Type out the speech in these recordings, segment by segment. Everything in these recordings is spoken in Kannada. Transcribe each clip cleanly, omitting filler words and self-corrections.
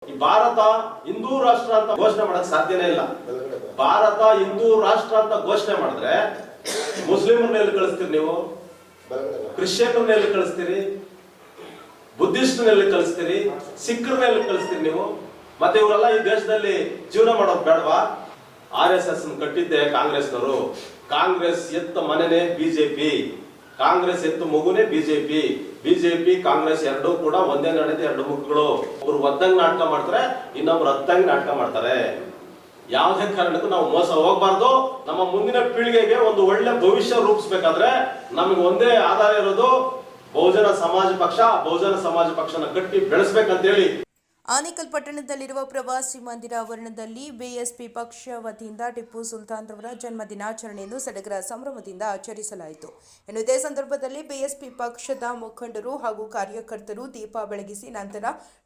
ಭಾರತ ಹಿಂದೂ ರಾಷ್ಟ್ರ ಅಂತ ಘೋಷಣೆ ಮಾಡಕ್ ಸಾಧ್ಯನೇ ಇಲ್ಲ. ಭಾರತ ಹಿಂದೂ ರಾಷ್ಟ್ರ ಅಂತ ಘೋಷಣೆ ಮಾಡಿದ್ರೆ ಮುಸ್ಲಿಮರನ್ನ ಎಲ್ಲಿ ಕಳಿಸ್ತೀರಿ ನೀವು? ಕ್ರಿಶ್ಚಿಯನ್ರನ್ನ ಎಲ್ಲಿ ಕಳಿಸ್ತೀರಿ? ಬುದ್ಧಿಸ್ಟ್ರನ್ನ ಎಲ್ಲಿ ಕಳಿಸ್ತೀರಿ? ಸಿಖ್ರನ್ನ ಎಲ್ಲಿ ಕಳಿಸ್ತೀರಿ ನೀವು? ಮತ್ತೆ ಇವರೆಲ್ಲ ಈ ದೇಶದಲ್ಲಿ ಜೀವನ ಮಾಡೋದು ಬೇಡವಾ? RSS ಕಟ್ಟಿದ್ದೆ ಕಾಂಗ್ರೆಸ್ನವರು. ಕಾಂಗ್ರೆಸ್ ಎತ್ತ ಮನೆನೇ ಬಿಜೆಪಿ, ಕಾಂಗ್ರೆಸ್ ಎತ್ತು ಮಗುನೇ ಬಿಜೆಪಿ. ಬಿಜೆಪಿ ಕಾಂಗ್ರೆಸ್ ಎರಡೂ ಕೂಡ ಒಂದೇ ನಡೆದ ಎರಡು ಮುಖಗಳು. ಒಬ್ರು ಒದ್ದಂಗ್ ನಾಟಕ ಮಾಡ್ತಾರೆ, ಇನ್ನೊಬ್ರು ಹತ್ತಂಗ್ ನಾಟಕ ಮಾಡ್ತಾರೆ. ಯಾವುದೇ ಕಾರಣಕ್ಕೂ ನಾವು ಮೋಸ ಹೋಗ್ಬಾರ್ದು. ನಮ್ಮ ಮುಂದಿನ ಪೀಳಿಗೆಗೆ ಒಂದು ಒಳ್ಳೆ ಭವಿಷ್ಯ ರೂಪಿಸಬೇಕಾದ್ರೆ ನಮಗೆ ಒಂದೇ ಆಧಾರ ಇರೋದು ಬಹುಜನ ಸಮಾಜ ಪಕ್ಷ. ಬಹುಜನ ಸಮಾಜ ಪಕ್ಷನ ಕಟ್ಟಿ ಬೆಳೆಸ್ಬೇಕಂತೇಳಿ ಆನೇಕಲ್ ಪಟ್ಟಣದಲ್ಲಿರುವ ಪ್ರವಾಸಿ ಮಂದಿರ ಆವರಣದಲ್ಲಿ ಬಿಎಸ್ಪಿ ಪಕ್ಷ ವತಿಯಿಂದ ಟಿಪ್ಪು ಸುಲ್ತಾನ್ ರವರ ಜನ್ಮ ದಿನಾಚರಣೆಯನ್ನು ಸಡಗರ ಸಂಭ್ರಮದಿಂದ ಆಚರಿಸಲಾಯಿತು. ಇನ್ನು ಇದೇ ಸಂದರ್ಭದಲ್ಲಿ ಬಿಎಸ್ಪಿ ಪಕ್ಷದ ಮುಖಂಡರು ಹಾಗೂ ಕಾರ್ಯಕರ್ತರು ದೀಪ ಬೆಳಗಿಸಿ ನಂತರ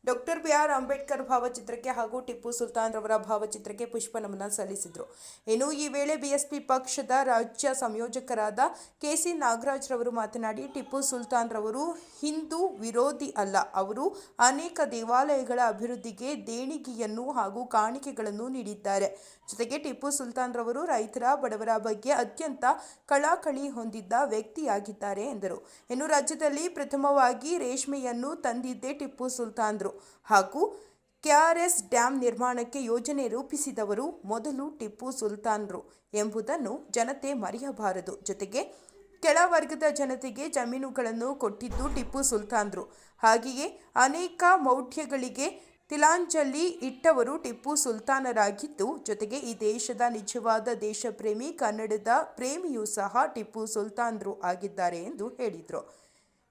ಡಾಕ್ಟರ್ BR ಅಂಬೇಡ್ಕರ್ ಭಾವಚಿತ್ರಕ್ಕೆ ಹಾಗೂ ಟಿಪ್ಪು ಸುಲ್ತಾನ್ ರವರ ಭಾವಚಿತ್ರಕ್ಕೆ ಪುಷ್ಪ ನಮನ ಸಲ್ಲಿಸಿದರು. ಇನ್ನು ಈ ವೇಳೆ ಬಿಎಸ್ಪಿ ಪಕ್ಷದ ರಾಜ್ಯ ಸಂಯೋಜಕರಾದ KC ನಾಗರಾಜ್ ರವರು ಮಾತನಾಡಿ, ಟಿಪ್ಪು ಸುಲ್ತಾನ್ ರವರು ಹಿಂದೂ ವಿರೋಧಿ ಅಲ್ಲ, ಅವರು ಅನೇಕ ದೇವಾಲಯಗಳ ಅಭಿವೃದ್ಧಿಗೆ ದೇಣಿಗೆಯನ್ನು ಹಾಗೂ ಕಾಣಿಕೆಗಳನ್ನು ನೀಡಿದ್ದಾರೆ. ಜೊತೆಗೆ ಟಿಪ್ಪು ಸುಲ್ತಾನ್ ರವರು ರೈತರ ಬಡವರ ಬಗ್ಗೆ ಅತ್ಯಂತ ಕಳಕಳಿ ಹೊಂದಿದ್ದ ವ್ಯಕ್ತಿಯಾಗಿದ್ದಾರೆ ಎಂದರು. ಇನ್ನು ರಾಜ್ಯದಲ್ಲಿ ಪ್ರಥಮವಾಗಿ ರೇಷ್ಮೆಯನ್ನು ತಂದಿದ್ದೇ ಟಿಪ್ಪು ಸುಲ್ತಾನ್ರು ಹಾಗೂ KRS ಡ್ಯಾಂ ನಿರ್ಮಾಣಕ್ಕೆ ಯೋಜನೆ ರೂಪಿಸಿದವರು ಮೊದಲು ಟಿಪ್ಪು ಸುಲ್ತಾನ್ರು ಎಂಬುದನ್ನು ಜನತೆ ಮರೆಯಬಾರದು. ಜೊತೆಗೆ ಕೆಳ ವರ್ಗದ ಜನತೆಗೆ ಜಮೀನುಗಳನ್ನು ಕೊಟ್ಟಿದ್ದು ಟಿಪ್ಪು ಸುಲ್ತಾನ್ರು. ಹಾಗೆಯೇ ಅನೇಕ ಮೌಢ್ಯಗಳಿಗೆ ತಿಲಾಂಜಲಿ ಇಟ್ಟವರು ಟಿಪ್ಪು ಸುಲ್ತಾನರಾಗಿದ್ದು, ಜೊತೆಗೆ ಈ ದೇಶದ ನಿಜವಾದ ದೇಶಪ್ರೇಮಿ, ಕನ್ನಡದ ಪ್ರೇಮಿಯೂ ಸಹ ಟಿಪ್ಪು ಸುಲ್ತಾನ್ರು ಆಗಿದ್ದಾರೆ ಎಂದು ಹೇಳಿದರು.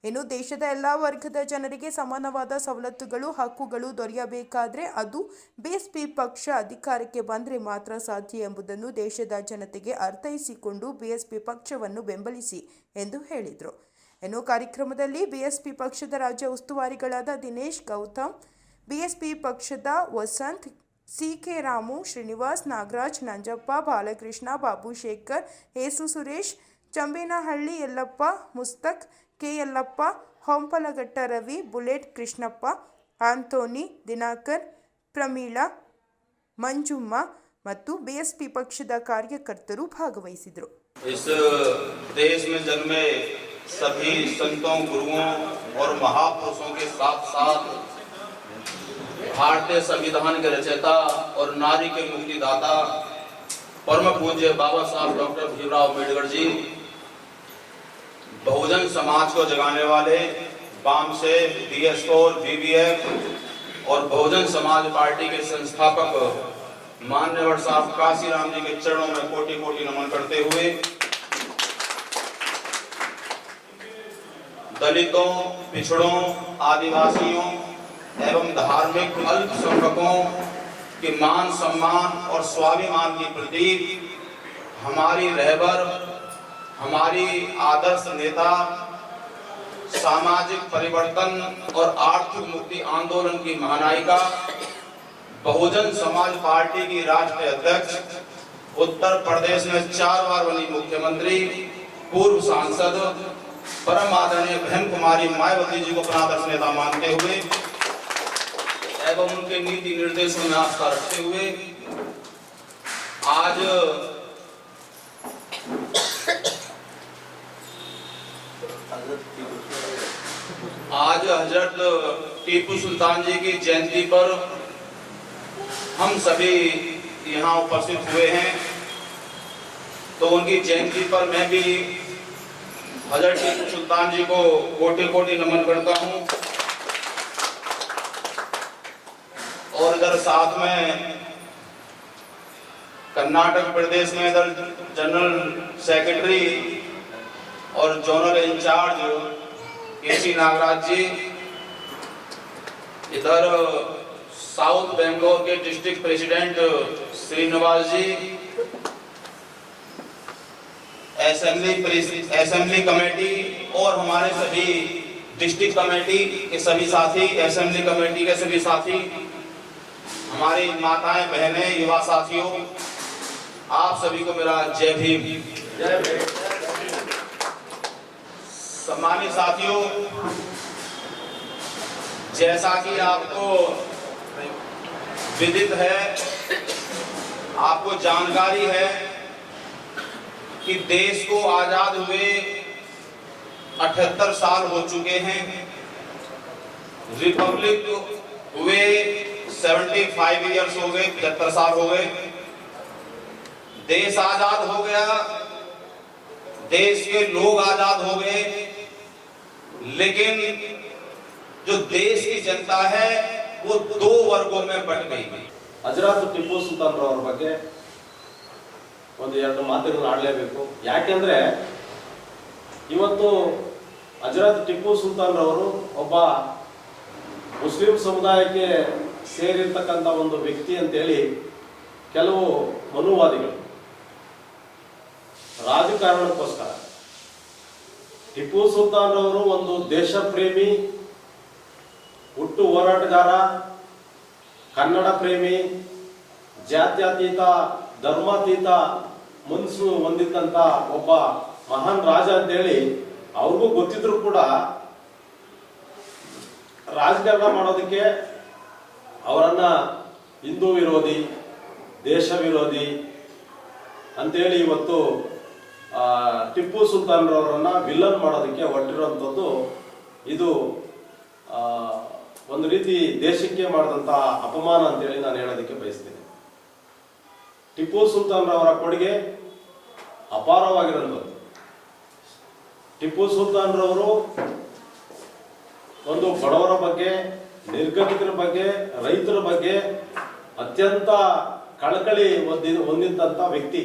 ಇನ್ನು ದೇಶದ ಎಲ್ಲ ವರ್ಗದ ಜನರಿಗೆ ಸಮಾನವಾದ ಸವಲತ್ತುಗಳು, ಹಕ್ಕುಗಳು ದೊರೆಯಬೇಕಾದರೆ ಅದು ಬಿಎಸ್ಪಿ ಪಕ್ಷ ಅಧಿಕಾರಕ್ಕೆ ಬಂದರೆ ಮಾತ್ರ ಸಾಧ್ಯ ಎಂಬುದನ್ನು ದೇಶದ ಜನತೆಗೆ ಅರ್ಥೈಸಿಕೊಂಡು ಬಿಎಸ್ಪಿ ಪಕ್ಷವನ್ನು ಬೆಂಬಲಿಸಿ ಎಂದು ಹೇಳಿದರು. ಇನ್ನು ಕಾರ್ಯಕ್ರಮದಲ್ಲಿ ಬಿಎಸ್ಪಿ ಪಕ್ಷದ ರಾಜ್ಯ ಉಸ್ತುವಾರಿಗಳಾದ ದಿನೇಶ್ ಗೌತಮ್, ಬಿಎಸ್ಪಿ ಪಕ್ಷದ Vasanth, CK Ramu, Srinivas, Nagaraj, Nanjappa, Balakrishna, Babu Shekhar, Yesu Suresh, Chambenahalli Yellappa, Mustaq, K Yellappa, Hompalaghatta Ravi, bullet Krishnappa, Anthony, Dinakar, Pramila, Manjamma ಮತ್ತು ಬಿಎಸ್ಪಿ ಪಕ್ಷದ ಕಾರ್ಯಕರ್ತರು ಭಾಗವಹಿಸಿದರು. इस देश में जन्मे सभी संतों, गुरुओं और महापुरुषों के साथ साथ भारतीय संविधान के रचयिता और नारी के मुक्तिदाता परम पूज्य बाबा साहब डॉक्टर भीमराव अम्बेडकर जी, बहुजन समाज को जगाने वाले वाम से DS कोर, BBF और बहुजन समाज पार्टी के संस्थापक मान्यवर साहब काशीराम जी के चरणों में कोटि कोटि नमन करते हुए दलितों, पिछड़ों, आदिवासियों एवं धार्मिक अल्पसंख्यकों के मान सम्मान और स्वाभिमान की प्रतीक हमारी रहबर, हमारी आदर्श नेता, सामाजिक परिवर्तन और आर्थिक मुक्ति आंदोलन की महानायिका, बहुजन समाज पार्टी की राष्ट्रीय अध्यक्ष, उत्तर प्रदेश में 4 बार बनी मुख्यमंत्री, पूर्व सांसद परम आदरणीय बहन कुमारी मायावती जी को अपना आदर्श नेता मानते हुए एवं उनके नीति निर्देशों में आस्था रखते हुए आज हजरत टीपू सुल्तान जी की जयंती पर हम सभी यहाँ उपस्थित हुए हैं। तो उनकी जयंती पर मैं भी हजरत टीपू सुल्तान जी को कोटि कोटि नमन करता हूँ। और इधर साथ में कर्नाटक प्रदेश में इधर जनरल सेक्रेटरी और जोनल इंचार्ज KC नागराज जी, इधर साउथ बेंगलोर के डिस्ट्रिक्ट प्रेसिडेंट श्रीनिवास जी, असेंबली कमेटी और हमारे सभी डिस्ट्रिक्ट कमेटी के सभी साथी, असेंबली कमेटी के सभी साथी, हमारी माताएं, बहनें, युवा साथियों, आप सभी को मेरा जय भीम। सम्मानित साथियों, जैसा कि आपको विदित है, आपको जानकारी है कि देश को आजाद हुए 78 साल हो चुके हैं, रिपब्लिक हुए 75 ईयर्स हो गए, 75 साल हो गए। देश आजाद हो गया, देश के लोग आजाद हो गए, लेकिन जो देश की जनता है वो दो वर्गों में बट गई। ಹಜರತ್ ಟಿಪ್ಪು ಸುಲ್ತಾನ್ ರವರ ಬಗ್ಗೆ ಒಂದು ಎರಡು ಮಾತುಗಳನ್ನು ಆಡಲೇಬೇಕು. ಯಾಕೆಂದ್ರೆ ಇವತ್ತು ಹಜರತ್ ಟಿಪ್ಪು ಸುಲ್ತಾನ್ ರವರು ಒಬ್ಬ ಮುಸ್ಲಿಂ ಸಮುದಾಯಕ್ಕೆ ಸೇರಿರ್ತಕ್ಕಂಥ ಒಂದು ವ್ಯಕ್ತಿ ಅಂತೇಳಿ ಕೆಲವು ಮನುವಾದಿಗಳು ರಾಜಕಾರಣಕ್ಕೋಸ್ಕರ, ಟಿಪ್ಪು ಸುಲ್ತಾನ್ ರವರು ಒಂದು ದೇಶ ಪ್ರೇಮಿ, ಹುಟ್ಟು ಹೋರಾಟಗಾರ, ಕನ್ನಡ ಪ್ರೇಮಿ, ಜಾತ್ಯತೀತ ಧರ್ಮಾತೀತ ಮನಸ್ಸು ಹೊಂದಿದ್ದಂಥ ಒಬ್ಬ ಮಹಾನ್ ರಾಜ ಅಂತೇಳಿ ಅವ್ರಿಗೂ ಗೊತ್ತಿದ್ರು ಕೂಡ ರಾಜಕಾರಣ ಮಾಡೋದಕ್ಕೆ ಅವರನ್ನ ಹಿಂದೂ ವಿರೋಧಿ, ದೇಶ ವಿರೋಧಿ ಅಂತೇಳಿ ಇವತ್ತು ಟಿಪ್ಪು ಸುಲ್ತಾನ್ ರವರನ್ನ ವಿಲನ್ ಮಾಡೋದಕ್ಕೆ ಹೊರಟಿರುವಂಥದ್ದು ಇದು ಒಂದು ರೀತಿ ದೇಶಕ್ಕೆ ಮಾಡಿದಂಥ ಅಪಮಾನ ಅಂತೇಳಿ ನಾನು ಹೇಳೋದಕ್ಕೆ ಬಯಸ್ತೇನೆ. ಟಿಪ್ಪು ಸುಲ್ತಾನ್ ರವರ ಕೊಡುಗೆ ಅಪಾರವಾಗಿರುವಂಥದ್ದು. ಟಿಪ್ಪು ಸುಲ್ತಾನ್ ರವರು ಒಂದು ಬಡವರ ಬಗ್ಗೆ, ನಿರ್ಗತಿಕರ ಬಗ್ಗೆ, ರೈತರ ಬಗ್ಗೆ ಅತ್ಯಂತ ಕಳಕಳಿ ಹೊಂದಿದ್ದಂಥ ವ್ಯಕ್ತಿ.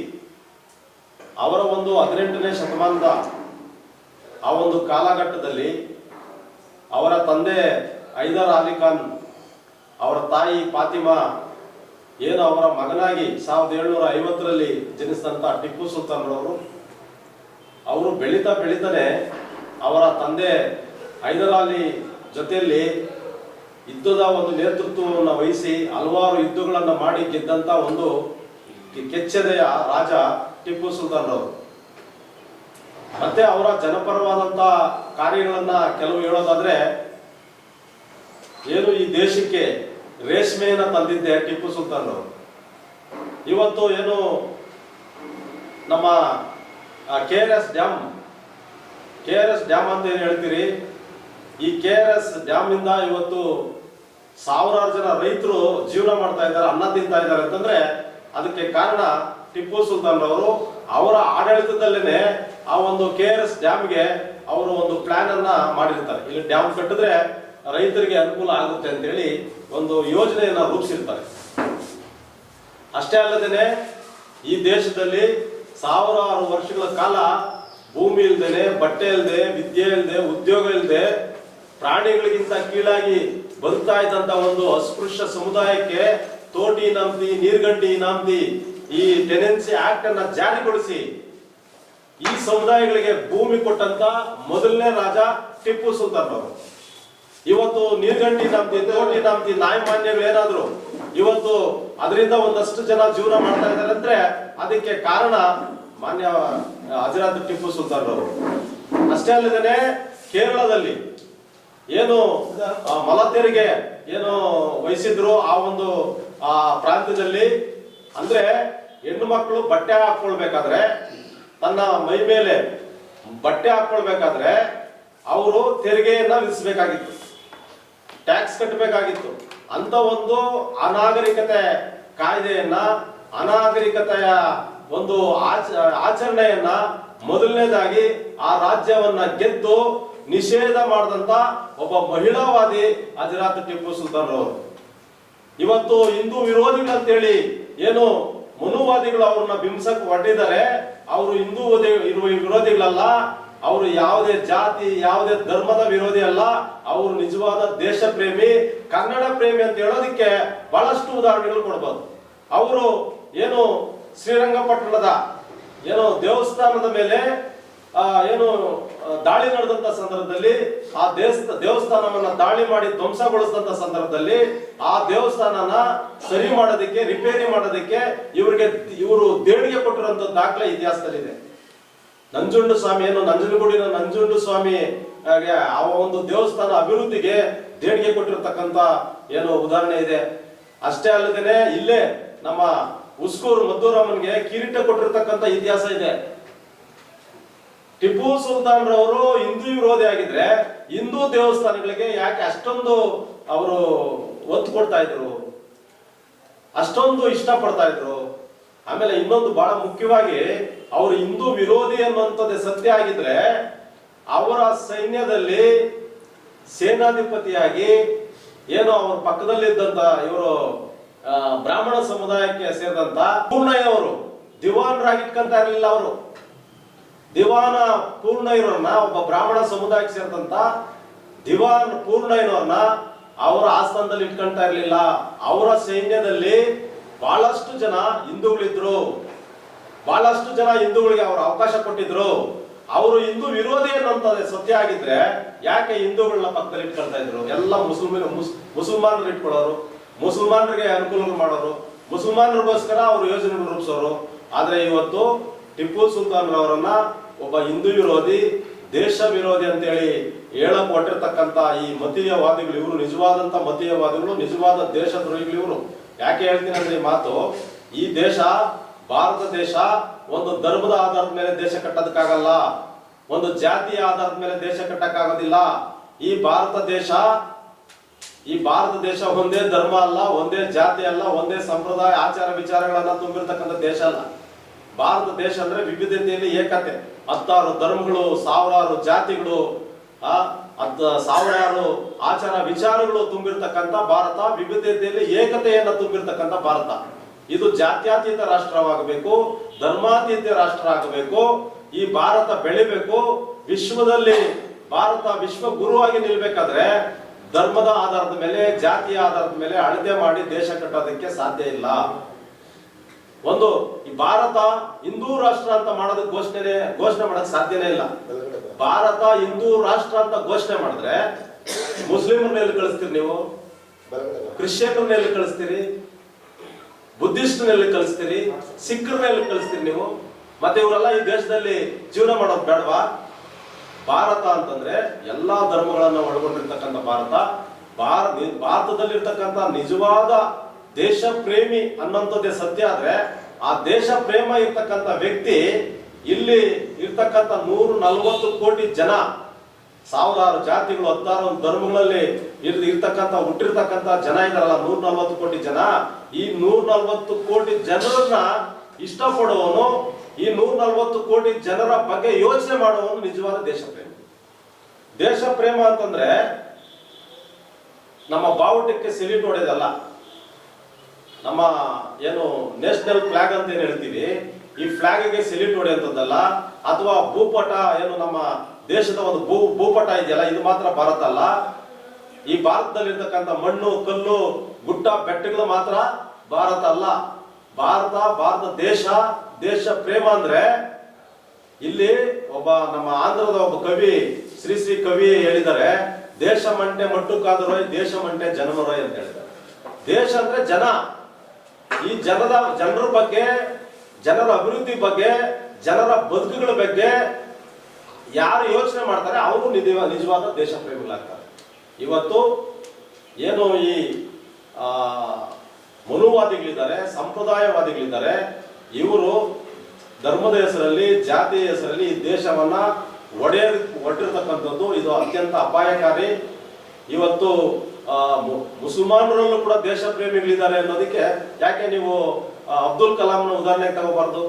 ಅವರ ಒಂದು 18ನೇ ಶತಮಾನದ ಆ ಒಂದು ಕಾಲಘಟ್ಟದಲ್ಲಿ ಅವರ ತಂದೆ ಹೈದರ್ ಅಲಿ ಖಾನ್, ಅವರ ತಾಯಿ ಫಾತಿಮಾ ಏನು ಅವರ ಮಗನಾಗಿ 1750ರಲ್ಲಿ ಜನಿಸಿದಂಥ ಟಿಪ್ಪು ಸುಲ್ತಾನ್ ರವರು, ಅವರು ಬೆಳೀತಾನೆ ಅವರ ತಂದೆ ಹೈದರ್ ಅಲಿ ಜೊತೆಯಲ್ಲಿ ಯುದ್ಧದ ಒಂದು ನೇತೃತ್ವವನ್ನು ವಹಿಸಿ ಹಲವಾರು ಯುದ್ಧಗಳನ್ನು ಮಾಡಿ ಗೆದ್ದಂತ ಒಂದು ಕೆಚ್ಚೆದೆಯ ರಾಜ ಟಿಪ್ಪು ಸುಲ್ತಾನ್ ರವರು. ಮತ್ತೆ ಅವರ ಜನಪರವಾದಂತ ಕಾರ್ಯಗಳನ್ನ ಕೆಲವು ಹೇಳೋದಾದ್ರೆ, ಏನು ಈ ದೇಶಕ್ಕೆ ರೇಷ್ಮೆಯನ್ನ ತಂದಿದ್ದೆ ಟಿಪ್ಪು ಸುಲ್ತಾನ್ ರವರು. ಇವತ್ತು ಏನು ನಮ್ಮ KRS ಡ್ಯಾಮ್ ಅಂತ ಏನು ಹೇಳ್ತೀರಿ, ಈ KRS ಡ್ಯಾಮ್ ಇಂದ ಇವತ್ತು ಸಾವಿರಾರು ಜನ ರೈತರು ಜೀವನ ಮಾಡ್ತಾ ಇದ್ದಾರೆ, ಅನ್ನ ತಿಂತಾ ಇದ್ದಾರೆ ಅಂತಂದ್ರೆ ಅದಕ್ಕೆ ಕಾರಣ ಟಿಪ್ಪು ಸುಲ್ತಾನ್ ರವರು. ಅವರ ಆಡಳಿತದಲ್ಲೇನೆ ಆ ಒಂದು KRS ಡ್ಯಾಮ್ಗೆ ಅವರು ಒಂದು ಪ್ಲಾನ್ ಅನ್ನ ಮಾಡಿರ್ತಾರೆ. ಇಲ್ಲಿ ಡ್ಯಾಮ್ ಕಟ್ಟಿದ್ರೆ ರೈತರಿಗೆ ಅನುಕೂಲ ಆಗುತ್ತೆ ಅಂತೇಳಿ ಒಂದು ಯೋಜನೆಯನ್ನ ರೂಪಿಸಿರ್ತಾರೆ. ಅಷ್ಟೇ ಅಲ್ಲದೇನೆ ಈ ದೇಶದಲ್ಲಿ ಸಾವಿರಾರು ವರ್ಷಗಳ ಕಾಲ ಭೂಮಿ ಇಲ್ದೇನೆ, ಬಟ್ಟೆ ಇಲ್ಲದೆ, ವಿದ್ಯೆ ಇಲ್ಲದೆ, ಉದ್ಯೋಗ ಇಲ್ಲದೆ, ಪ್ರಾಣಿಗಳಿಗಿಂತ ಕೀಳಾಗಿ ಬದುಕ್ತಾ ಇದ್ದಂತ ಒಂದು ಅಸ್ಪೃಶ್ಯ ಸಮುದಾಯಕ್ಕೆ ತೋಟಿ ಇನಾಮತಿ, ನೀರ್ಗಂಟಿ ಇನಾಮತಿ, ಈ ಟೆನೆನ್ಸಿ ಆಕ್ಟ್ ಅನ್ನ ಜಾರಿಗೊಳಿಸಿ ಈ ಸಮುದಾಯಗಳಿಗೆ ಭೂಮಿ ಕೊಟ್ಟಂತ ಮೊದಲನೇ ರಾಜ ಟಿಪ್ಪು ಸುಲ್ತಾನ್ ಅವರು. ಇವತ್ತು ನೀರ್ಗಂಟಿ ಇನಾಮತಿ, ತೋಟಿ ಇನಾಮತಿ, ನ್ಯಾಯಮಾನ್ಯಗಳು ಏನಾದ್ರು ಇವತ್ತು ಅದರಿಂದ ಒಂದಷ್ಟು ಜನ ಜೀವನ ಮಾಡ್ತಾ ಇದ್ದಾರೆ ಅಂದ್ರೆ ಅದಕ್ಕೆ ಕಾರಣ ಮಾನ್ಯ ಹಜರತ್ ಟಿಪ್ಪು ಸುಲ್ತಾನ್ ಅವರು. ಅಷ್ಟೇ ಅಲ್ಲದೇನೆ ಕೇರಳದಲ್ಲಿ ಏನು ಮಲ ತೆರಿಗೆ ಏನು ವಹಿಸಿದ್ರು ಆ ಒಂದು ಪ್ರಾಂತ್ಯದಲ್ಲಿ, ಅಂದ್ರೆ ಹೆಣ್ಣು ಮಕ್ಕಳು ಬಟ್ಟೆ ಹಾಕೊಳ್ಬೇಕಾದ್ರೆ, ತನ್ನ ಮೈ ಮೇಲೆ ಬಟ್ಟೆ ಹಾಕೊಳ್ಬೇಕಾದ್ರೆ ಅವರು ತೆರಿಗೆಯನ್ನ ವಿಧಿಸಬೇಕಾಗಿತ್ತು, ಟ್ಯಾಕ್ಸ್ ಕಟ್ಟಬೇಕಾಗಿತ್ತು. ಅಂತ ಒಂದು ಅನಾಗರಿಕತೆ ಕಾಯ್ದೆಯನ್ನ, ಅನಾಗರಿಕತೆಯ ಒಂದು ಆಚರಣೆಯನ್ನ ಮೊದಲನೇದಾಗಿ ಆ ರಾಜ್ಯವನ್ನ ಗೆದ್ದು ನಿಷೇಧ ಮಾಡಿದಂತ ಒಬ್ಬ ಮಹಿಳಾವಾದಿ ಹಜರತ್ ಟಿಪ್ಪು ಸುಲ್ತಾನ್ ಅವರು. ಇವತ್ತು ಹಿಂದೂ ವಿರೋಧಿಗಳಂತೇಳಿ ಏನು ಮನುವಾದಿಗಳು ಅವ್ರನ್ನ ಬಿಂಬಿಸಕ್ ಹೊರಟಿದ್ದಾರೆ, ಅವರು ಹಿಂದೂ ವಿರೋಧಿಗಳಲ್ಲ, ಅವರು ಯಾವುದೇ ಜಾತಿ, ಯಾವುದೇ ಧರ್ಮದ ವಿರೋಧಿ ಅಲ್ಲ, ಅವರು ನಿಜವಾದ ದೇಶ ಪ್ರೇಮಿ, ಕನ್ನಡ ಪ್ರೇಮಿ ಅಂತ ಹೇಳೋದಿಕ್ಕೆ ಬಹಳಷ್ಟು ಉದಾಹರಣೆಗಳು ಕೊಡಬಹುದು. ಅವರು ಏನು ಶ್ರೀರಂಗಪಟ್ಟಣದ ಏನು ದೇವಸ್ಥಾನದ ಮೇಲೆ ಏನು ದಾಳಿ ನಡೆದಂತ ಸಂದರ್ಭದಲ್ಲಿ, ಆ ದೇವಸ್ಥಾನವನ್ನ ದಾಳಿ ಮಾಡಿ ಧ್ವಂಸಗೊಳಿಸಿದಂತ ಸಂದರ್ಭದಲ್ಲಿ ಆ ದೇವಸ್ಥಾನನ ಸರಿ ಮಾಡೋದಕ್ಕೆ, ರಿಪೇರಿ ಮಾಡೋದಕ್ಕೆ ಇವರು ದೇಣಿಗೆ ಕೊಟ್ಟಿರುವಂತ ದಾಖಲೆ ಇತಿಹಾಸದಲ್ಲಿದೆ. ನಂಜುಂಡ ಸ್ವಾಮಿ ಏನು ನಂಜನಗೂಡಿನ ನಂಜುಂಡ ಸ್ವಾಮಿ ಆ ಒಂದು ದೇವಸ್ಥಾನ ಅಭಿವೃದ್ಧಿಗೆ ದೇಣಿಗೆ ಕೊಟ್ಟಿರತಕ್ಕಂತ ಏನು ಉದಾಹರಣೆ ಇದೆ. ಅಷ್ಟೇ ಅಲ್ಲದೇನೆ ಇಲ್ಲೇ ನಮ್ಮ ಉಸ್ಕೂರು ಮದ್ದೂರಾಮನ್ಗೆ ಕಿರೀಟ ಕೊಟ್ಟಿರ್ತಕ್ಕಂಥ ಇತಿಹಾಸ ಇದೆ. ಟಿಪ್ಪು ಸುಲ್ತಾನ್ ರವರು ಹಿಂದೂ ವಿರೋಧಿ ಆಗಿದ್ರೆ ಹಿಂದೂ ದೇವಸ್ಥಾನಗಳಿಗೆ ಯಾಕೆ ಅಷ್ಟೊಂದು ಅವರು ಒತ್ತು ಕೊಡ್ತಾ ಇದ್ರು, ಅಷ್ಟೊಂದು ಇಷ್ಟ ಪಡ್ತಾ ಇದ್ರು? ಆಮೇಲೆ ಇನ್ನೊಂದು ಬಹಳ ಮುಖ್ಯವಾಗಿ ಅವರು ಹಿಂದೂ ವಿರೋಧಿ ಅನ್ನುವಂಥದ್ದೇ ಸತ್ಯ ಆಗಿದ್ರೆ ಅವರ ಸೈನ್ಯದಲ್ಲಿ ಸೇನಾಧಿಪತಿಯಾಗಿ ಏನು ಅವ್ರ ಪಕ್ಕದಲ್ಲಿದ್ದಂತ ಇವರು ಬ್ರಾಹ್ಮಣ ಸಮುದಾಯಕ್ಕೆ ಸೇರಿದಂತ ಪೂರ್ಣಯ್ಯ ಅವರು ದಿವಾನರಾಗಿ ಇಟ್ಕೊಂತ ಇರಲಿಲ್ಲ. ಅವರು ದಿವಾನ ಪೂರ್ಣಯ್ಯನವ್ರನ್ನ, ಒಬ್ಬ ಬ್ರಾಹ್ಮಣ ಸಮುದಾಯಕ್ಕೆ ಸೇರಿದಂತ ದಿವಾನ್ ಪೂರ್ಣಯ್ಯನವ್ರನ್ನ ಅವರ ಆಸ್ಥಾನದಲ್ಲಿ ಇಟ್ಕೊಂತ ಇರಲಿಲ್ಲ. ಅವರ ಸೈನ್ಯದಲ್ಲಿ ಬಹಳಷ್ಟು ಜನ ಹಿಂದೂಗಳಿದ್ರು, ಬಹಳಷ್ಟು ಜನ ಹಿಂದೂಗಳಿಗೆ ಅವರು ಅವಕಾಶ ಕೊಟ್ಟಿದ್ರು. ಅವರು ಹಿಂದೂ ವಿರೋಧಿ ಅನ್ನೋಂಥದ್ದೇ ಸತ್ಯ ಆಗಿದ್ರೆ ಯಾಕೆ ಹಿಂದೂಗಳನ್ನ ಪಕ್ಕದಲ್ಲಿ ಇಟ್ಕೊಳ್ತಾ ಇದ್ರು? ಎಲ್ಲ ಮುಸಲ್ಮಾನರು ಇಟ್ಕೊಳ್ಳೋರು, ಮುಸಲ್ಮಾನರಿಗೆ ಅನುಕೂಲ ಮಾಡೋರು, ಮುಸಲ್ಮಾನರಿಗೋಸ್ಕರ ಅವರು ಯೋಜನೆಗಳು ರೂಪಿಸೋರು. ಆದ್ರೆ ಇವತ್ತು ಟಿಪ್ಪು ಸುಲ್ತಾನ್ ರವರನ್ನ ಒಬ್ಬ ಹಿಂದೂ ವಿರೋಧಿ, ದೇಶ ವಿರೋಧಿ ಅಂತೇಳಿ ಹೇಳಕ್ ಹೊಟ್ಟಿರ್ತಕ್ಕಂಥ ಈ ಮತೀಯವಾದಿಗಳು ಇವರು ನಿಜವಾದಂತ ಮತೀಯವಾದಿಗಳು, ನಿಜವಾದ ದೇಶದ್ರೋಹಿಗಳು ಇವರು. ಯಾಕೆ ಹೇಳ್ತೀನಿ ಅಂದ್ರೆ ಈ ಮಾತು, ಈ ದೇಶ ಭಾರತ ದೇಶ ಒಂದು ಧರ್ಮದ ಆಧಾರದ ಮೇಲೆ ದೇಶ ಕಟ್ಟೋದಕ್ಕಾಗಲ್ಲ, ಒಂದು ಜಾತಿಯ ಆಧಾರದ ಮೇಲೆ ದೇಶ ಕಟ್ಟಕ್ಕಾಗೋದಿಲ್ಲ. ಈ ಭಾರತ ದೇಶ ಒಂದೇ ಧರ್ಮ ಅಲ್ಲ, ಒಂದೇ ಜಾತಿ ಅಲ್ಲ, ಒಂದೇ ಸಂಪ್ರದಾಯ ಆಚಾರ ವಿಚಾರಗಳನ್ನ ತುಂಬಿರ್ತಕ್ಕಂಥ ದೇಶ ಅಲ್ಲ. ಭಾರತ ದೇಶ ಅಂದ್ರೆ ವಿವಿಧತೆಯಲ್ಲಿ ಏಕತೆ, 16 ಧರ್ಮಗಳು, ಸಾವಿರಾರು ಜಾತಿಗಳು, ಸಾವಿರಾರು ಆಚಾರ ವಿಚಾರಗಳು ತುಂಬಿರ್ತಕ್ಕಂಥ ಭಾರತ, ವಿವಿಧತೆಯಲ್ಲಿ ಏಕತೆಯನ್ನ ತುಂಬಿರ್ತಕ್ಕಂಥ ಭಾರತ. ಇದು ಜಾತ್ಯತೀತ ರಾಷ್ಟ್ರವಾಗಬೇಕು, ಧರ್ಮಾತೀತ ರಾಷ್ಟ್ರ ಆಗಬೇಕು. ಈ ಭಾರತ ಬೆಳಿಬೇಕು, ವಿಶ್ವದಲ್ಲಿ ಭಾರತ ವಿಶ್ವ ಗುರುವಾಗಿ ನಿಲ್ಬೇಕಾದ್ರೆ ಧರ್ಮದ ಆಧಾರದ ಮೇಲೆ, ಜಾತಿಯ ಆಧಾರದ ಮೇಲೆ ಅಳತೆ ಮಾಡಿ ದೇಶ ಕಟ್ಟೋದಕ್ಕೆ ಸಾಧ್ಯ ಇಲ್ಲ. ಈ ಭಾರತ ಹಿಂದೂ ರಾಷ್ಟ್ರ ಅಂತ ಮಾಡೋದಕ್ಕೆ ಘೋಷಣೆ ಮಾಡಕ್ ಸಾಧ್ಯನೇ ಇಲ್ಲ. ಭಾರತ ಹಿಂದೂ ರಾಷ್ಟ್ರ ಅಂತ ಘೋಷಣೆ ಮಾಡಿದ್ರೆ ಮುಸ್ಲಿಮರನ್ನ ಎಲ್ಲಿ ಕಳಿಸ್ತೀರಿ ನೀವು? ಕ್ರಿಶ್ಚಿಯನ್ರನ್ನ ಎಲ್ಲಿ ಕಳಿಸ್ತೀರಿ? ಬುದ್ಧಿಸ್ಟ್ನೆಲ್ಲಿ ಕಳಿಸ್ತೀರಿ? ಸಿಖ್ರನ್ನೆಲ್ಲಿ ಕಳಿಸ್ತೀರಿ ನೀವು? ಮತ್ತೆ ಇವರೆಲ್ಲ ಈ ದೇಶದಲ್ಲಿ ಜೀವನ ಮಾಡೋದು ಬೇಡವಾ? ಭಾರತ ಅಂತಂದ್ರೆ ಎಲ್ಲಾ ಧರ್ಮಗಳನ್ನ ಒಳಗೊಂಡಿರ್ತಕ್ಕಂಥ ಭಾರತದಲ್ಲಿರ್ತಕ್ಕಂಥ ನಿಜವಾದ ದೇಶ ಪ್ರೇಮಿ ಅನ್ನೋಂಥದ್ದೇ ಸತ್ಯ ಆದ್ರೆ ಆ ದೇಶ ಪ್ರೇಮ ಇರ್ತಕ್ಕಂಥ ವ್ಯಕ್ತಿ ಇಲ್ಲಿ ಇರ್ತಕ್ಕಂಥ 140 ಕೋಟಿ ಜನ, ಸಾವಿರಾರು ಜಾತಿಗಳು, 16 ಧರ್ಮಗಳಲ್ಲಿ ಹುಟ್ಟಿರ್ತಕ್ಕಂಥ ಜನ ಇದಾರಲ್ಲ, 140 ಕೋಟಿ ಜನ. ಈ 140 ಕೋಟಿ ಜನರನ್ನ ಇಷ್ಟಪಡುವವನು, ಈ 140 ಕೋಟಿ ಜನರ ಬಗ್ಗೆ ಯೋಚನೆ ಮಾಡುವವನು ನಿಜವಾದ ದೇಶ ಪ್ರೇಮ. ದೇಶ ಪ್ರೇಮ ಅಂತಂದ್ರೆ ನಮ್ಮ ಬಾವುಟಕ್ಕೆ ಸೆಲ್ಯೂಟ್ ಹೊಡೆದಲ್ಲ, ನಮ್ಮ ಏನು ನ್ಯಾಷನಲ್ ಫ್ಲಾಗ್ ಅಂತ ಏನ್ ಹೇಳ್ತೀವಿ, ಈ ಫ್ಲಾಗ್ಗೆ ಸೆಲ್ಯೂಟ್ ಹೊಡೆಯುವಂಥದ್ದಲ್ಲ, ಅಥವಾ ಭೂಪಟ ಏನು ನಮ್ಮ ದೇಶದ ಒಂದು ಭೂಪಟ ಇದೆಯಲ್ಲ, ಇದು ಮಾತ್ರ ಭಾರತ ಅಲ್ಲ. ಈ ಭಾರತದಲ್ಲಿರ್ತಕ್ಕಂಥ ಮಣ್ಣು, ಕಲ್ಲು, ಗುಡ್ಡ, ಬೆಟ್ಟಗಳು ಮಾತ್ರ ಭಾರತ ಅಲ್ಲ. ಭಾರತ ದೇಶ ಪ್ರೇಮ ಅಂದ್ರೆ ಇಲ್ಲಿ ನಮ್ಮ ಆಂಧ್ರದ ಒಬ್ಬ ಕವಿ ಶ್ರೀ ಕವಿ ಹೇಳಿದ್ದಾರೆ, ದೇಶ ಮಂಟೆ ಮಟ್ಟು ಕಾದರೋಯ್, ದೇಶ ಮಂಟೆ ಜನಮರೋಯ್ ಅಂತ ಹೇಳಿದ್ದಾರೆ. ದೇಶ ಅಂದ್ರೆ ಜನ. ಈ ಜನರ ಬಗ್ಗೆ, ಜನರ ಅಭಿವೃದ್ಧಿ ಬಗ್ಗೆ, ಜನರ ಬದುಕುಗಳ ಬಗ್ಗೆ ಯಾರು ಯೋಚನೆ ಮಾಡ್ತಾರೆ ಅವರು ನಿಜವಾದ ದೇಶ ಪ್ರೇಮಿಗಳಾಗ್ತಾರೆ. ಇವತ್ತು ಏನು ಈ ಮನುವಾದಿಗಳಿದ್ದಾರೆ, ಸಂಪ್ರದಾಯವಾದಿಗಳಿದ್ದಾರೆ, ಇವರು ಧರ್ಮದ ಹೆಸರಲ್ಲಿ, ಜಾತಿಯ ಹೆಸರಲ್ಲಿ ಈ ದೇಶವನ್ನ ಒಡೆದಿರ್ತಕ್ಕಂಥದ್ದು ಇದು ಅತ್ಯಂತ ಅಪಾಯಕಾರಿ. ಇವತ್ತು ಮುಸಲ್ಮಾನರಲ್ಲೂ ಕೂಡ ದೇಶ ಪ್ರೇಮಿಗಳಿದ್ದಾರೆ ಅನ್ನೋದಕ್ಕೆ ಯಾಕೆ ನೀವು ಅಬ್ದುಲ್ ಕಲಾಂನ ಉದಾಹರಣೆ ತಗೋಬಾರ್ದು?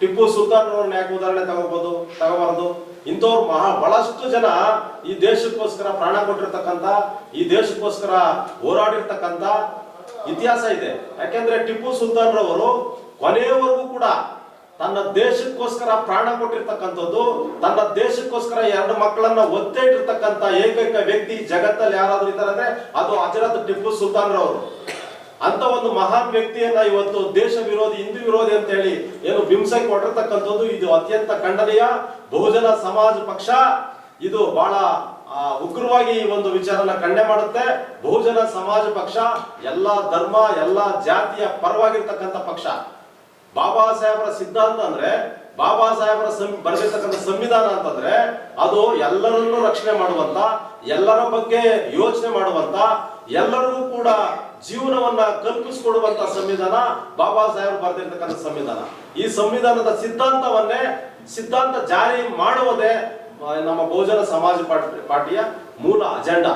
ಟಿಪ್ಪು ಸುಲ್ತಾನ್ ಅವ್ರನ್ನ ಯಾಕೆ ಉದಾಹರಣೆ ತಗೋಬಾರ್ದು? ಇಂಥವ್ರು ಬಹಳಷ್ಟು ಜನ ಈ ದೇಶಕ್ಕೋಸ್ಕರ ಪ್ರಾಣ ಕೊಟ್ಟಿರ್ತಕ್ಕಂಥ, ಈ ದೇಶಕ್ಕೋಸ್ಕರ ಹೋರಾಡಿರ್ತಕ್ಕಂಥ ಇತಿಹಾಸ ಇದೆ. ಯಾಕೆಂದ್ರೆ ಟಿಪ್ಪು ಸುಲ್ತಾನ್ ರವರು ಕೊನೆಯವರೆಗೂ ಕೂಡ ತನ್ನ ದೇಶಕ್ಕೋಸ್ಕರ ಪ್ರಾಣ ಕೊಟ್ಟಿರ್ತಕ್ಕಂಥದ್ದು, ತನ್ನ ದೇಶಕ್ಕೋಸ್ಕರ 2 ಮಕ್ಕಳನ್ನ ಒತ್ತೆ ಇಟ್ಟಿರ್ತಕ್ಕಂಥ ಏಕೈಕ ವ್ಯಕ್ತಿ ಜಗತ್ತಲ್ಲಿ ಯಾರಾದ್ರೂ ಇದ್ದಾರೆ ಅಂದ್ರೆ ಅದು ಹಜರತ್ ಟಿಪ್ಪು ಸುಲ್ತಾನ್ ರವರು. ಅಂತ ಒಂದು ಮಹಾನ್ ವ್ಯಕ್ತಿಯನ್ನ ಇವತ್ತು ದೇಶ ವಿರೋಧಿ, ಹಿಂದೂ ವಿರೋಧಿ ಅಂತ ಹೇಳಿ ಏನು ಬಿಂಬಿಸಕ್ಕೆ ಕೊಟ್ಟಿರ್ತಕ್ಕಂಥದ್ದು ಇದು ಅತ್ಯಂತ ಖಂಡನೀಯ. ಬಹುಜನ ಸಮಾಜ ಪಕ್ಷ ಇದು ಬಹಳ ಉಗ್ರವಾಗಿ ಈ ಒಂದು ವಿಚಾರನ ಖಂಡನೆ ಮಾಡುತ್ತೆ. ಬಹುಜನ ಸಮಾಜ ಪಕ್ಷ ಎಲ್ಲಾ ಧರ್ಮ, ಎಲ್ಲಾ ಜಾತಿಯ ಪರವಾಗಿರ್ತಕ್ಕಂಥ ಪಕ್ಷ. ಬಾಬಾ ಸಾಹೇಬರ ಸಿದ್ಧಾಂತ ಅಂದ್ರೆ, ಬಾಬಾ ಸಾಹೇಬರ ಬರೆದಿರ್ತಕ್ಕಂಥ ಸಂವಿಧಾನ ಅಂತಂದ್ರೆ ಅದು ಎಲ್ಲರನ್ನೂ ರಕ್ಷಣೆ ಮಾಡುವಂತ, ಎಲ್ಲರ ಬಗ್ಗೆ ಯೋಚನೆ ಮಾಡುವಂತ, ಎಲ್ಲರಿಗೂ ಕೂಡ ಜೀವನವನ್ನ ಕಲ್ಪಿಸಿಕೊಡುವಂತ ಸಂವಿಧಾನ ಬಾಬಾ ಸಾಹೇಬ್ ಬರೆದಿರ್ತಕ್ಕಂಥ ಸಂವಿಧಾನ. ಈ ಸಂವಿಧಾನದ ಸಿದ್ಧಾಂತ ಜಾರಿ ಮಾಡುವುದೇ ನಮ್ಮ ಬಹುಜನ ಸಮಾಜ ಪಾರ್ಟಿಯ ಮೂಲ ಅಜೆಂಡಾ.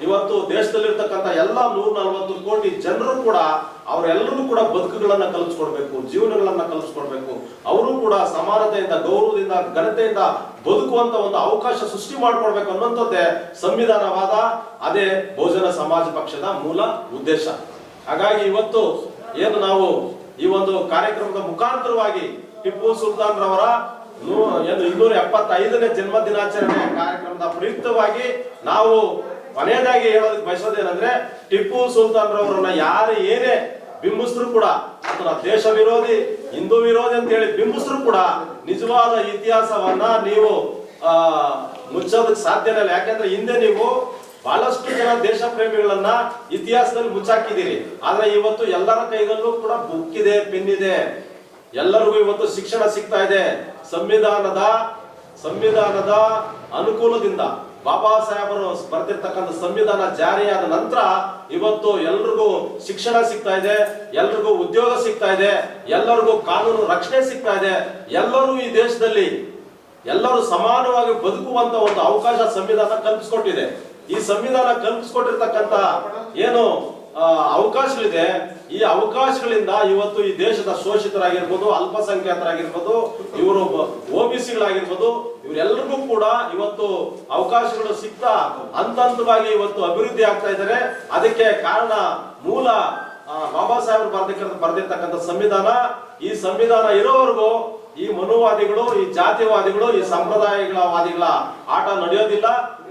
ಇವತ್ತು ದೇಶದಲ್ಲಿರ್ತಕ್ಕಂಥ ಎಲ್ಲ 140 ಕೋಟಿ ಜನರು ಕೂಡ ಅವರೆಲ್ಲರೂ ಕೂಡ ಬದುಕುಗಳನ್ನ ಕಲ್ಪಿಸ್ಕೊಡ್ಬೇಕು, ಜೀವನಗಳನ್ನ ಕಲ್ಪಿಸ್ಕೊಡ್ಬೇಕು. ಅವರು ಕೂಡ ಸಮಾನತೆಯಿಂದ, ಗೌರವದಿಂದ, ಘನತೆಯಿಂದ ಬದುಕುವಂತ ಒಂದು ಅವಕಾಶ ಸೃಷ್ಟಿ ಮಾಡ್ಕೊಡ್ಬೇಕು ಅನ್ನುವಂಥದ್ದೇ ಸಂವಿಧಾನವಾದ, ಅದೇ ಬಹುಜನ ಸಮಾಜ ಪಕ್ಷದ ಮೂಲ ಉದ್ದೇಶ. ಹಾಗಾಗಿ ಇವತ್ತು ಏನು ನಾವು ಈ ಒಂದು ಕಾರ್ಯಕ್ರಮದ ಮುಖಾಂತರವಾಗಿ ಟಿಪ್ಪು ಸುಲ್ತಾನ್ ರವರ 275ನೇ ಜನ್ಮ ದಿನಾಚರಣೆ ಕಾರ್ಯಕ್ರಮದ ಪ್ರಯುಕ್ತವಾಗಿ ನಾವು ಕೊನೆಯದಾಗಿ ಹೇಳೋದಕ್ಕೆ ಬಯಸೋದೇನಂದ್ರೆ, ಟಿಪ್ಪು ಸುಲ್ತಾನ್ ರವರನ್ನ ಯಾರು ಏನೇ ಬಿಂಬಿಸಿದ್ರು ಕೂಡ, ಅಥವಾ ದೇಶ ವಿರೋಧಿ, ಹಿಂದೂ ವಿರೋಧಿ ಅಂತ ಹೇಳಿ ಬಿಂಬಿಸಿದ್ರು ಕೂಡ ನಿಜವಾದ ಇತಿಹಾಸವನ್ನ ನೀವು ಮುಚ್ಚೋದಕ್ಕೆ ಸಾಧ್ಯನೇ ಇಲ್ಲ. ಯಾಕಂದ್ರೆ ಹಿಂದೆ ನೀವು ಬಹಳಷ್ಟು ಜನ ದೇಶ ಪ್ರೇಮಿಗಳನ್ನ ಇತಿಹಾಸದಲ್ಲಿ ಮುಚ್ಚಾಕಿದ್ದೀರಿ. ಆದ್ರೆ ಇವತ್ತು ಎಲ್ಲರ ಕೈಗಳಲ್ಲೂ ಕೂಡ ಬುಕ್ ಇದೆ, ಪೆನ್ ಇದೆ, ಎಲ್ಲರಿಗೂ ಇವತ್ತು ಶಿಕ್ಷಣ ಸಿಗ್ತಾ ಇದೆ. ಸಂವಿಧಾನದ ಅನುಕೂಲದಿಂದ ಬಾಬಾ ಸಾಹೇಬರು ಬರೆದಿರ್ತಕ್ಕಂಥ ಸಂವಿಧಾನ ಜಾರಿಯಾದ ನಂತರ ಇವತ್ತು ಎಲ್ರಿಗೂ ಶಿಕ್ಷಣ ಸಿಗ್ತಾ ಇದೆ, ಎಲ್ರಿಗೂ ಉದ್ಯೋಗ ಸಿಗ್ತಾ ಇದೆ, ಎಲ್ಲರಿಗೂ ಕಾನೂನು ರಕ್ಷಣೆ ಸಿಗ್ತಾ ಇದೆ. ಎಲ್ಲರೂ ಈ ದೇಶದಲ್ಲಿ ಎಲ್ಲರೂ ಸಮಾನವಾಗಿ ಬದುಕುವಂತ ಒಂದು ಅವಕಾಶ ಸಂವಿಧಾನ ಕಲ್ಪಿಸಿಕೊಟ್ಟಿದೆ. ಈ ಸಂವಿಧಾನ ಕಲ್ಪಿಸಿಕೊಟ್ಟಿರ್ತಕ್ಕಂಥ ಏನು ಅವಕಾಶಗಳಿದೆ, ಈ ಅವಕಾಶಗಳಿಂದ ಇವತ್ತು ಈ ದೇಶದ ಶೋಷಿತರಾಗಿರ್ಬೋದು, ಅಲ್ಪಸಂಖ್ಯಾತರಾಗಿರ್ಬೋದು, ಇವರು OBCಗಳಾಗಿರ್ಬೋದು, ಇವರೆಲ್ಲರಿಗೂ ಕೂಡ ಇವತ್ತು ಅವಕಾಶಗಳು ಸಿಗ್ತಾ ಹಂತವಾಗಿ ಇವತ್ತು ಅಭಿವೃದ್ಧಿ ಆಗ್ತಾ ಇದ್ದಾರೆ. ಅದಕ್ಕೆ ಕಾರಣ ಮೂಲ ಬಾಬಾ ಸಾಹೇಬ್ ಬರೆದಿರ್ತಕ್ಕಂಥ ಸಂವಿಧಾನ. ಈ ಸಂವಿಧಾನ ಇರೋವರೆಗೂ ಈ ಮನುವಾದಿಗಳು, ಈ ಜಾತಿವಾದಿಗಳು, ಈ ಸಂಪ್ರದಾಯವಾದಿಗಳ ಆಟ ನಡೆಯೋದಿಲ್ಲ.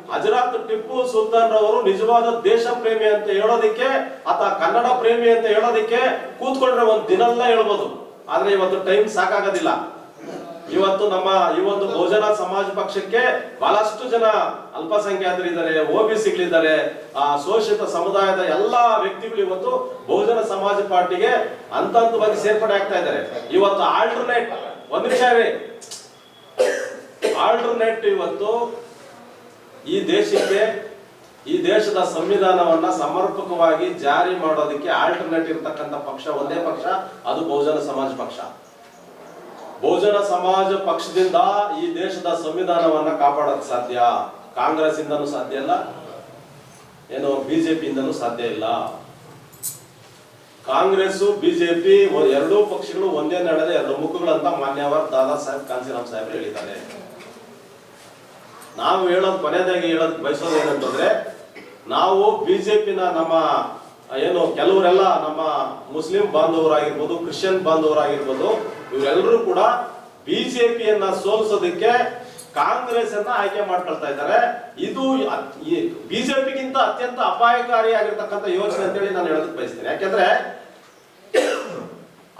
ಹಜರತ್ ಟಿಪ್ಪು ಸುಲ್ತಾನ್ ರವರು ನಿಜವಾದ ದೇಶ ಪ್ರೇಮಿ ಅಂತ ಹೇಳೋದಿಕ್ಕೆ ಅಥವಾ ಕನ್ನಡ ಪ್ರೇಮಿ ಅಂತ ಹೇಳೋದಿಕ್ಕೆ ಕೂತ್ಕೊಂಡ್ರೆ ಒಂದು ದಿನಲ್ಲ ಹೇಳ್ಬೋದು. ಆದ್ರೆ ಇವತ್ತು ಟೈಮ್ ಸಾಕಾಗೋದಿಲ್ಲ. ಇವತ್ತು ನಮ್ಮ ಈ ಒಂದು ಬಹುಜನ ಸಮಾಜ ಪಕ್ಷಕ್ಕೆ ಬಹಳಷ್ಟು ಜನ ಅಲ್ಪಸಂಖ್ಯಾತರಿದ್ದಾರೆ, OBCಗಳಿದ್ದಾರೆ, ಶೋಷಿತ ಸಮುದಾಯದ ಎಲ್ಲಾ ವ್ಯಕ್ತಿಗಳು ಇವತ್ತು ಬಹುಜನ ಸಮಾಜ ಪಾರ್ಟಿಗೆ ಹಂತವಾಗಿ ಸೇರ್ಪಡೆ ಆಗ್ತಾ ಇದ್ದಾರೆ. ಇವತ್ತು ಆಲ್ಟರ್ನೇಟ್ ಇವತ್ತು ಈ ದೇಶಕ್ಕೆ, ಈ ದೇಶದ ಸಂವಿಧಾನವನ್ನ ಸಮರ್ಪಕವಾಗಿ ಜಾರಿ ಮಾಡೋದಕ್ಕೆ ಆಲ್ಟರ್ನೇಟ್ ಇರತಕ್ಕಂಥ ಪಕ್ಷ ಒಂದೇ ಪಕ್ಷ, ಅದು ಬಹುಜನ ಸಮಾಜ ಪಕ್ಷ. ಬಹುಜನ ಸಮಾಜ ಪಕ್ಷದಿಂದ ಈ ದೇಶದ ಸಂವಿಧಾನವನ್ನ ಕಾಪಾಡೋಕೆ ಸಾಧ್ಯ. ಕಾಂಗ್ರೆಸ್ ಇಂದನೂ ಸಾಧ್ಯ ಇಲ್ಲ, ಏನು ಬಿಜೆಪಿ ಇಂದನೂ ಸಾಧ್ಯ ಇಲ್ಲ. ಕಾಂಗ್ರೆಸ್ ಬಿಜೆಪಿ ಎರಡೂ ಪಕ್ಷಗಳು ಒಂದೇ ನಡೆದ ಎರಡು ಮುಖಗಳಂತ ಮಾನ್ಯವರು ದಾದಾ ಸಾಹೇಬ್ ಕಾಂಚೀರಾಮ್ ಸಾಹೇಬ್ ಹೇಳಿದ್ದಾರೆ. ನಾವು ಕೊನೆಯದಾಗಿ ಹೇಳೋದ್ ಬಯಸೋದು ಏನಂತಂದ್ರೆ, ನಾವು ಬಿಜೆಪಿನ ನಮ್ಮ ಏನು ಕೆಲವರೆಲ್ಲ ನಮ್ಮ ಮುಸ್ಲಿಂ ಬಾಂಧವರಾಗಿರ್ಬೋದು, ಕ್ರಿಶ್ಚಿಯನ್ ಬಾಂಧವರಾಗಿರ್ಬೋದು, ಇವರೆಲ್ಲರೂ ಕೂಡ ಬಿಜೆಪಿಯನ್ನ ಸೋಲಿಸೋದಕ್ಕೆ ಕಾಂಗ್ರೆಸ್ ಅನ್ನ ಆಯ್ಕೆ ಮಾಡ್ಕೊಳ್ತಾ ಇದ್ದಾರೆ. ಇದು ಬಿಜೆಪಿಗಿಂತ ಅತ್ಯಂತ ಅಪಾಯಕಾರಿಯಾಗಿರ್ತಕ್ಕಂಥ ಯೋಚನೆ ಅಂತೇಳಿ ನಾನು ಹೇಳೋದಕ್ಕೆ ಬಯಸ್ತೇನೆ. ಯಾಕೆಂದ್ರೆ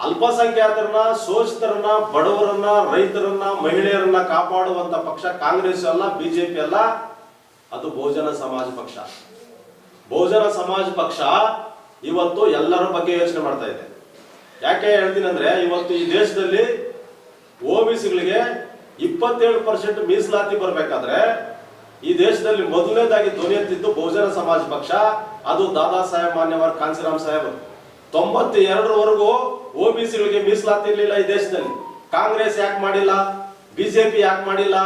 ಅಲ್ಪಸಂಖ್ಯಾತರನ್ನ, ಶೋಷಿತರನ್ನ, ಬಡವರನ್ನ, ರೈತರನ್ನ, ಮಹಿಳೆಯರನ್ನ ಕಾಪಾಡುವಂತ ಪಕ್ಷ ಕಾಂಗ್ರೆಸ್ ಅಲ್ಲ, ಬಿಜೆಪಿ ಅಲ್ಲ, ಅದು ಬಹುಜನ ಸಮಾಜ ಪಕ್ಷ. ಬಹುಜನ ಸಮಾಜ ಪಕ್ಷ ಇವತ್ತು ಎಲ್ಲರ ಬಗ್ಗೆ ಯೋಚನೆ ಮಾಡ್ತಾ ಇದೆ. ಯಾಕೆ ಹೇಳ್ತೀನಿ ಅಂದ್ರೆ, ಇವತ್ತು ಈ ದೇಶದಲ್ಲಿ OBCಗಳಿಗೆ 27% ಮೀಸಲಾತಿ ಬರ್ಬೇಕಾದ್ರೆ ಈ ದೇಶದಲ್ಲಿ ಮೊದಲನೇದಾಗಿ ಧ್ವನಿ ಎತ್ತಿದ್ದು ಬಹುಜನ ಸಮಾಜ ಪಕ್ಷ. ಅದು ದಾದಾ ಸಾಹೇಬ್ ಮಾನ್ಯವರು ಕಾಂಚೀರಾಮ್ ಸಾಹೇಬ್. 92ರವರೆಗೂ OBCಗಳಿಗೆ ಮೀಸಲಾತಿ ಇರಲಿಲ್ಲ ಈ ದೇಶದಲ್ಲಿ. ಕಾಂಗ್ರೆಸ್ ಯಾಕೆ ಮಾಡಿಲ್ಲ, ಬಿಜೆಪಿ ಯಾಕೆ ಮಾಡಿಲ್ಲ?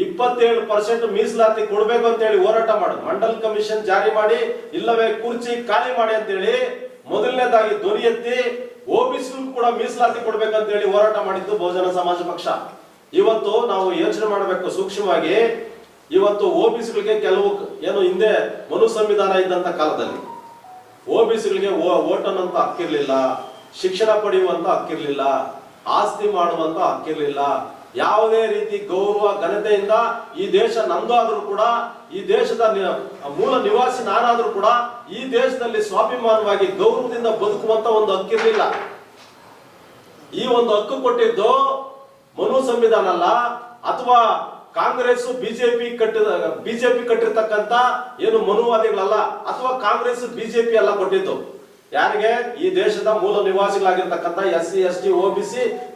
27% ಮೀಸಲಾತಿ ಕೊಡ್ಬೇಕು ಅಂತ ಹೇಳಿ ಹೋರಾಟ ಮಾಡು, ಮಂಡಲ್ ಕಮಿಷನ್ ಜಾರಿ ಮಾಡಿ, ಇಲ್ಲವೇ ಕುರ್ಚಿ ಖಾಲಿ ಮಾಡಿ ಅಂತ ಹೇಳಿ ಮೊದಲನೇದಾಗಿ ಧ್ವನಿ ಎತ್ತಿ OBCಗೂ ಕೂಡ ಮೀಸಲಾತಿ ಕೊಡ್ಬೇಕಂತ ಹೇಳಿ ಹೋರಾಟ ಮಾಡಿದ್ದು ಬಹುಜನ ಸಮಾಜ ಪಕ್ಷ. ಇವತ್ತು ನಾವು ಯೋಚನೆ ಮಾಡಬೇಕು ಸೂಕ್ಷ್ಮವಾಗಿ. ಇವತ್ತು OBCಗಳಿಗೆ ಕೆಲವು ಏನು ಹಿಂದೆ ಮನು ಸಂವಿಧಾನ ಇದ್ದಂತ ಕಾಲದಲ್ಲಿ OBCಗಳಿಗೆ ವೋಟ್ ಅನ್ನುವಂತ ಹಕ್ಕಿರ್ಲಿಲ್ಲ, ಶಿಕ್ಷಣ ಪಡೆಯುವಂತ ಹಕ್ಕಿರ್ಲಿಲ್ಲ, ಆಸ್ತಿ ಮಾಡುವಂತ ಹಕ್ಕಿರ್ಲಿಲ್ಲ. ಯಾವುದೇ ರೀತಿ ಗೌರವ ಘನತೆಯಿಂದ ಈ ದೇಶ ನಂದು ಆದ್ರೂ ಕೂಡ, ಈ ದೇಶದ ಮೂಲ ನಿವಾಸಿ ನಾನಾದ್ರೂ ಕೂಡ ಈ ದೇಶದಲ್ಲಿ ಸ್ವಾಭಿಮಾನವಾಗಿ ಗೌರವದಿಂದ ಬದುಕುವಂತ ಒಂದು ಹಕ್ಕಿರ್ಲಿಲ್ಲ. ಈ ಒಂದು ಹಕ್ಕು ಕೊಟ್ಟಿದ್ದು ಮನು ಸಂವಿಧಾನ ಅಲ್ಲ, ಅಥವಾ ಕಾಂಗ್ರೆಸ್ ಬಿಜೆಪಿ ಕಟ್ಟಿರ್ತಕ್ಕಂತ ಏನು ಮನುವಾದಿಗಳಲ್ಲ, ಅಥವಾ ಕಾಂಗ್ರೆಸ್ ಬಿಜೆಪಿ ಅಲ್ಲ ಕೊಟ್ಟಿದ್ದು. ಯಾರಿಗೆ? ಈ ದೇಶದ ಮೂಲ ನಿವಾಸಿಗಳಾಗಿರ್ತಕ್ಕಂಥ SC ST OBC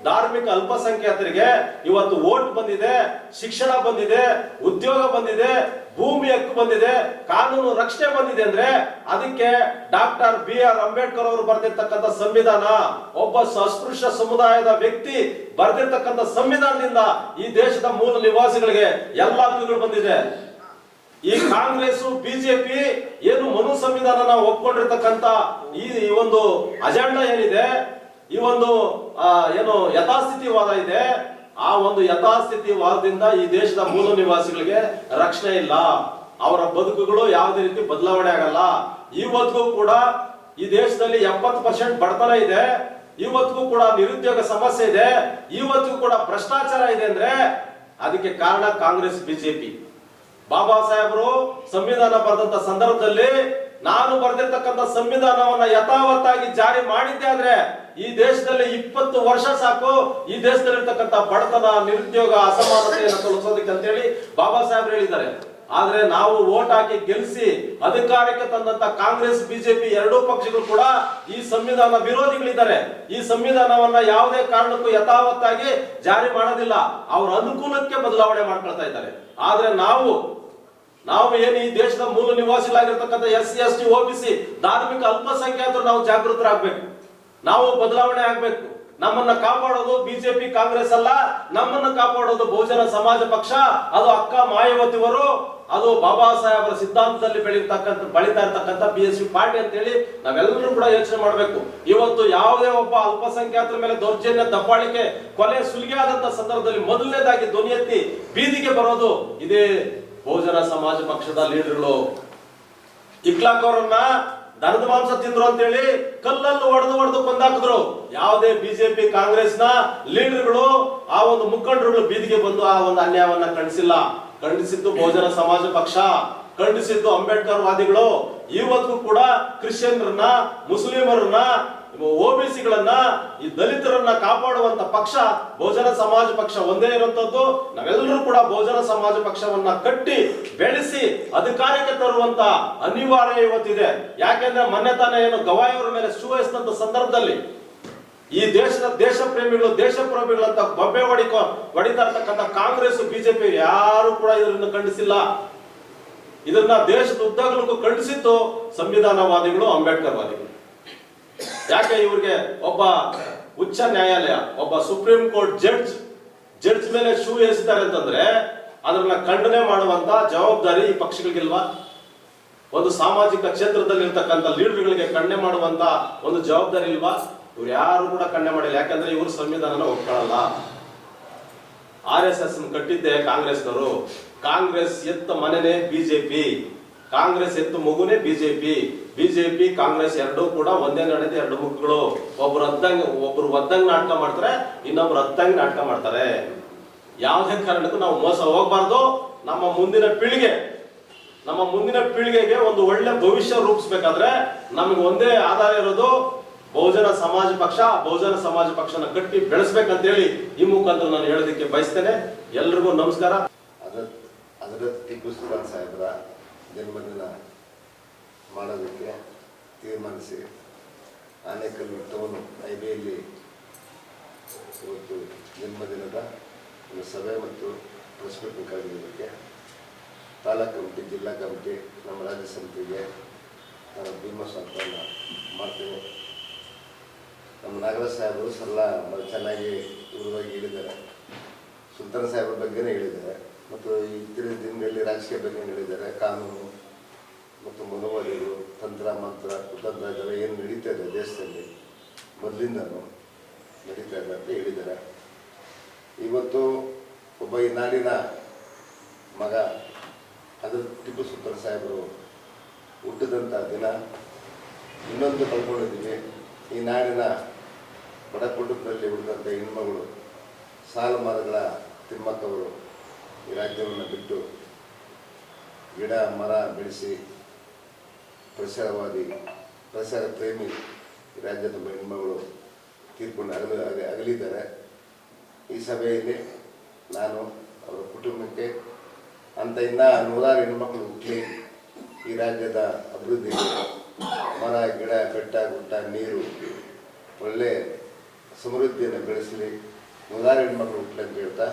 ಧಾರ್ಮಿಕ ಅಲ್ಪಸಂಖ್ಯಾತರಿಗೆ ಇವತ್ತು ವೋಟ್ ಬಂದಿದೆ, ಶಿಕ್ಷಣ ಬಂದಿದೆ, ಉದ್ಯೋಗ ಬಂದಿದೆ, ಭೂಮಿ ಹಕ್ಕು ಬಂದಿದೆ, ಕಾನೂನು ರಕ್ಷಣೆ ಬಂದಿದೆ ಅಂದ್ರೆ ಅದಕ್ಕೆ ಡಾಕ್ಟರ್ BR ಅಂಬೇಡ್ಕರ್ ಅವರು ಬರೆದಿರ್ತಕ್ಕಂಥ ಸಂವಿಧಾನ, ಒಬ್ಬ ಅಸ್ಪೃಶ್ಯ ಸಮುದಾಯದ ವ್ಯಕ್ತಿ ಬರೆದಿರ್ತಕ್ಕಂಥ ಸಂವಿಧಾನದಿಂದ ಈ ದೇಶದ ಮೂಲ ನಿವಾಸಿಗಳಿಗೆ ಎಲ್ಲ ಹಕ್ಕುಗಳು ಬಂದಿದೆ. ಈ ಕಾಂಗ್ರೆಸ್ ಬಿಜೆಪಿ ಏನು ಮನು ಸಂವಿಧಾನ ಒಪ್ಕೊಂಡಿರ್ತಕ್ಕಂಥ ಈ ಒಂದು ಅಜೆಂಡಾ ಏನಿದೆ, ಈ ಒಂದು ಏನು ಯಥಾಸ್ಥಿತಿವಾದ ಇದೆ, ಆ ಒಂದು ಯಥಾಸ್ಥಿತಿವಾದದಿಂದ ಈ ದೇಶದ ಮೂಲ ನಿವಾಸಿಗಳಿಗೆ ರಕ್ಷಣೆ ಇಲ್ಲ. ಅವರ ಬದುಕುಗಳು ಯಾವುದೇ ರೀತಿ ಬದಲಾವಣೆ ಆಗಲ್ಲ. ಇವತ್ತಿಗೂ ಕೂಡ ಈ ದೇಶದಲ್ಲಿ 70% ಬಡತನ ಇದೆ, ಇವತ್ತಿಗೂ ಕೂಡ ನಿರುದ್ಯೋಗ ಸಮಸ್ಯೆ ಇದೆ, ಇವತ್ತಿಗೂ ಕೂಡ ಭ್ರಷ್ಟಾಚಾರ ಇದೆ ಅಂದ್ರೆ ಅದಕ್ಕೆ ಕಾರಣ ಕಾಂಗ್ರೆಸ್ ಬಿಜೆಪಿ. ಬಾಬಾ ಸಾಹೇಬರು ಸಂವಿಧಾನ ಬರೆದಂತ ಸಂದರ್ಭದಲ್ಲಿ ನಾನು ಬರೆದಿರ್ತಕ್ಕಂಥ ಸಂವಿಧಾನವನ್ನ ಯಥಾವತ್ತಾಗಿ ಜಾರಿ ಮಾಡಿದ್ದೆ ಆದ್ರೆ ಈ ದೇಶದಲ್ಲಿ 20 ವರ್ಷ ಸಾಕು ಈ ದೇಶದಲ್ಲಿರ್ತಕ್ಕಂಥ ಬಡತನ, ನಿರುದ್ಯೋಗ, ಅಸಮಾನತೆಯನ್ನು ತೊಲಗಿಸೋದಕ್ಕೆ ಅಂತೇಳಿ ಬಾಬಾ ಸಾಹೇಬರು ಹೇಳಿದ್ದಾರೆ. ಆದ್ರೆ ನಾವು ವೋಟ್ ಹಾಕಿ ಗೆಲ್ಲಿಸಿ ಅಧಿಕಾರಕ್ಕೆ ತಂದಂತ ಕಾಂಗ್ರೆಸ್ ಬಿಜೆಪಿ ಎರಡೂ ಪಕ್ಷಗಳು ಕೂಡ ಈ ಸಂವಿಧಾನ ವಿರೋಧಿಗಳಿದ್ದಾರೆ. ಈ ಸಂವಿಧಾನವನ್ನ ಯಾವುದೇ ಕಾರಣಕ್ಕೂ ಯಥಾವತ್ತಾಗಿ ಜಾರಿ ಮಾಡೋದಿಲ್ಲ, ಅವ್ರ ಅನುಕೂಲಕ್ಕೆ ಬದಲಾವಣೆ ಮಾಡ್ಕೊಳ್ತಾ ಇದ್ದಾರೆ. ಆದ್ರೆ ನಾವು ಏನು ಈ ದೇಶದ ಮೂಲ ನಿವಾಸಿಗಳಾಗಿರ್ತಕ್ಕಂಥ SC ST OBC ಧಾರ್ಮಿಕ ಅಲ್ಪಸಂಖ್ಯಾತರು ನಾವು ಜಾಗೃತರಾಗಬೇಕು, ನಾವು ಬದಲಾವಣೆ ಆಗ್ಬೇಕು. ನಮ್ಮನ್ನ ಕಾಪಾಡೋದು ಬಿಜೆಪಿ ಕಾಂಗ್ರೆಸ್ ಅಲ್ಲ, ನಮ್ಮನ್ನ ಕಾಪಾಡೋದು ಬಹುಜನ ಸಮಾಜ ಪಕ್ಷ, ಅದು ಅಕ್ಕ ಮಾಯಾವತಿಯವರು, ಅದು ಬಾಬಾ ಸಾಹೇಬರ ಸಿದ್ಧಾಂತದಲ್ಲಿ ಬೆಳೀತಾ ಇರ್ತಕ್ಕಂಥ BSP ಪಾರ್ಟಿ ಅಂತೇಳಿ ನಾವೆಲ್ಲರೂ ಕೂಡ ಯೋಚನೆ ಮಾಡಬೇಕು. ಇವತ್ತು ಯಾವುದೇ ಒಬ್ಬ ಅಲ್ಪಸಂಖ್ಯಾತರ ಮೇಲೆ ದೌರ್ಜನ್ಯ, ದಬ್ಬಾಳಿಕೆ, ಕೊಲೆ, ಸುಲಿಗೆ ಆದಂತ ಸಂದರ್ಭದಲ್ಲಿ ಮೊದಲನೇದಾಗಿ ಧ್ವನಿ ಎತ್ತಿ ಬೀದಿಗೆ ಬರೋದು ಇದೇ ಬಹುಜನ ಸಮಾಜ ಪಕ್ಷದ ಲೀಡರ್ಗಳು. ಇಕ್ಲಾಕ್ ಅವರನ್ನ ದನದ ಮಾಂಸ ತಿಂದ್ರು ಅಂತೇಳಿ ಕಲ್ಲಲ್ಲಿ ಹೊಡೆದು ಕೊಂದಾಕಿದ್ರು. ಯಾವುದೇ ಬಿಜೆಪಿ ಕಾಂಗ್ರೆಸ್ ನ ಲೀಡರ್ಗಳು, ಆ ಒಂದು ಮುಖಂಡರುಗಳು ಬೀದಿಗೆ ಬಂದು ಆ ಒಂದು ಅನ್ಯಾಯವನ್ನ ಖಂಡಿಸಿಲ್ಲ. ಖಂಡಿಸಿದ್ದು ಬಹುಜನ ಸಮಾಜ ಪಕ್ಷ, ಖಂಡಿಸಿದ್ದು ಅಂಬೇಡ್ಕರ್ ವಾದಿಗಳು. ಇವತ್ತು ಕೂಡ ಕ್ರಿಶ್ಚಿಯನ್ರನ್ನ, ಮುಸ್ಲಿಮರನ್ನ, OBCಗಳನ್ನ, ಈ ದಲಿತರನ್ನ ಕಾಪಾಡುವಂತ ಪಕ್ಷ ಬಹುಜನ ಸಮಾಜ ಪಕ್ಷ ಒಂದೇ ಇರುವಂತದ್ದು. ನಾವೆಲ್ಲರೂ ಕೂಡ ಬಹುಜನ ಸಮಾಜ ಪಕ್ಷವನ್ನ ಕಟ್ಟಿ ಬೆಳೆಸಿ ಅಧಿಕಾರಕ್ಕೆ ತರುವಂತ ಅನಿವಾರ್ಯ ಇವತ್ತಿದೆ. ಯಾಕೆಂದ್ರೆ ಮೊನ್ನೆ ತಾನೇ ಏನು ಗವಾಯಿಯವರ ಮೇಲೆ ಶೂ ಎಸೆದಂತ ಸಂದರ್ಭದಲ್ಲಿ ಈ ದೇಶದ ದೇಶ ಪ್ರೇಮಿಗಳಂತ ಬೊಬ್ಬೆ ಹೊಡಿತಾ ಇರ್ತಕ್ಕಂಥ ಕಾಂಗ್ರೆಸ್ ಬಿಜೆಪಿ ಯಾರು ಕೂಡ ಇದನ್ನ ಖಂಡಿಸಿಲ್ಲ. ಇದನ್ನ ದೇಶದ ಉದ್ದಗಲಕ್ಕೂ ಖಂಡಿಸಿದ್ದು ಸಂವಿಧಾನವಾದಿಗಳು, ಅಂಬೇಡ್ಕರ್ ವಾದಿಗಳು. ಯಾಕೆ ಇವ್ರಿಗೆ ಒಬ್ಬ ಉಚ್ಚ ನ್ಯಾಯಾಲಯ, ಒಬ್ಬ ಸುಪ್ರೀಂ ಕೋರ್ಟ್ ಜಡ್ಜ್ ಮೇಲೆ ಶೂ ಎಸಿದ್ದಾರೆ ಅಂತಂದ್ರೆ ಅದನ್ನ ಖಂಡನೆ ಮಾಡುವಂತ ಜವಾಬ್ದಾರಿ ಈ ಪಕ್ಷಗಳಿಗಿಲ್ವಾ? ಒಂದು ಸಾಮಾಜಿಕ ಕ್ಷೇತ್ರದಲ್ಲಿ ಇರ್ತಕ್ಕಂಥ ಲೀಡರ್ಗಳಿಗೆ ಖಂಡನೆ ಮಾಡುವಂತ ಒಂದು ಜವಾಬ್ದಾರಿ ಇಲ್ವಾ? ಇವ್ರು ಯಾರು ಕೂಡ ಖಂಡನೆ ಮಾಡಿಲ್ಲ. ಯಾಕಂದ್ರೆ ಇವರು ಸಂವಿಧಾನನ ಒಪ್ಕೊಳ್ಳಲ್ಲ. RSS ಕಟ್ಟಿದ್ದೆ ಕಾಂಗ್ರೆಸ್ನವರು. ಕಾಂಗ್ರೆಸ್ ಎತ್ತ ಮನೆನೇ ಬಿಜೆಪಿ, ಕಾಂಗ್ರೆಸ್ ಎತ್ತು ಮಗುನೇ ಬಿಜೆಪಿ ಕಾಂಗ್ರೆಸ್ ಎರಡೂ ಕೂಡ ಒಂದೇ ನಡೆದ ಎರಡು ಮುಖಗಳು. ಒಬ್ರು ಒದ್ದಂಗ್ ನಾಟಕ ಮಾಡ್ತಾರೆ, ಇನ್ನೊಬ್ರು ಹತ್ತಂಗ್ ನಾಟಕ ಮಾಡ್ತಾರೆ. ಯಾವುದೇ ಕಾರಣಕ್ಕೂ ನಾವು ಮೋಸ ಹೋಗ್ಬಾರ್ದು. ನಮ್ಮ ಮುಂದಿನ ಪೀಳಿಗೆಗೆ ಒಂದು ಒಳ್ಳೆ ಭವಿಷ್ಯ ರೂಪಿಸ್ಬೇಕಾದ್ರೆ ನಮಗೆ ಒಂದೇ ಆಧಾರ ಇರೋದು ಬಹುಜನ ಸಮಾಜ ಪಕ್ಷನ ಕಟ್ಟಿ ಬೆಳೆಸ್ಬೇಕಂತೇಳಿ ಈ ಮುಖಾಂತರ ನಾನು ಹೇಳೋದಕ್ಕೆ ಬಯಸ್ತೇನೆ. ಎಲ್ರಿಗೂ ನಮಸ್ಕಾರ. ಹಜರತ್ ಟಿಪ್ಪು ಸುಲ್ತಾನ್ ಸಾಹೇಬರ ಜನ್ಮದಿನ ಮಾಡೋದಕ್ಕೆ ತೀರ್ಮಾನಿಸಿ ಆನೇಕಲ್ ಟೌನ್ ಹೈವೇಯಲ್ಲಿ ಇವತ್ತು ಜನ್ಮದಿನದ ಒಂದು ಸಭೆ ಮತ್ತು ಪ್ರೆಸ್ ಮೀಟಿಂಗ್ ಕರೆದಿದ್ದಕ್ಕೆ ತಾಲೂಕು ಕಮಿಟಿ, ಜಿಲ್ಲಾ ಕಮಿಟಿ, ನಮ್ಮ ರಾಜ್ಯ ಸಮಿತಿಗೆ ನಾನು ಭೀಮಸ್ವಾಗತವನ್ನು ಮಾಡ್ತೇನೆ. ನಮ್ಮ ನಾಗರಾಜ್ ಸಾಹೇಬರು ಸಲ್ಲ ಚೆನ್ನಾಗಿ ವಿವರವಾಗಿ ಹೇಳಿದ್ದಾರೆ. ಸುಲ್ತಾನ್ ಸಾಹೇಬ್ರ ಬಗ್ಗೆನೇ ಹೇಳಿದ್ದಾರೆ ಮತ್ತು ಇತ್ತೀಚಿನ ದಿನಗಳಲ್ಲಿ ರಾಜಕೀಯ ಬಗ್ಗೆ ಹೇಳಿದ್ದಾರೆ. ಕಾನೂನು ಮತ್ತು ಮನೋವಾದಿಗಳು, ತಂತ್ರ ಮಂತ್ರ, ಕುತಂತ್ರ ಇದೆಲ್ಲ ಏನು ನಡೀತಾ ಇದೆ ದೇಶದಲ್ಲಿ ಮೊದಲಿಂದನೂ ನಡೀತಾ ಇದೆ ಅಂತ ಹೇಳಿದ್ದಾರೆ. ಇವತ್ತು ಒಬ್ಬ ಈ ನಾಡಿನ ಮಗ ಹಜರತ್ ಟಿಪ್ಪು ಸುಲ್ತಾನ್ ಸಾಹೇಬರು ಹುಟ್ಟಿದಂಥ ದಿನ. ಇನ್ನೊಂದು ಕಳ್ಕೊಂಡಿದ್ದೀವಿ, ಈ ನಾಡಿನ ಬಡ ಕುಟುಂಬದಲ್ಲಿ ಹುಟ್ಟಿದಂಥ ಹೆಣ್ಮಗಳು ಸಾಲುಮರಗಳ ತಿಮ್ಮಕ್ಕವರು ಈ ರಾಜ್ಯವನ್ನು ಬಿಟ್ಟು ಗಿಡ ಮರ ಬೆಳೆಸಿ ಪರಿಸರ ಪ್ರೇಮಿ ಈ ರಾಜ್ಯದ ಹೆಣ್ಮಗಳು ತೀರ್ಕೊಂಡು ಅಗಲಿದ್ದಾರೆ. ಈ ಸಭೆಯಲ್ಲಿ ನಾನು ಅವರ ಕುಟುಂಬಕ್ಕೆ ಅಂತ ಇನ್ನೂ 100 ಹೆಣ್ಮಕ್ಳು ಹುಟ್ಟಲಿ, ಈ ರಾಜ್ಯದ ಅಭಿವೃದ್ಧಿಗೆ ಮರ ಗಿಡ ಬೆಟ್ಟ ಗುಡ್ಡ ನೀರು ಒಳ್ಳೆ ಸಮೃದ್ಧಿಯನ್ನು ಬೆಳೆಸಲಿ, 100 ಹೆಣ್ಮಕ್ಳು ಹುಟ್ಟಲಿ ಅಂತ ಹೇಳ್ತಾ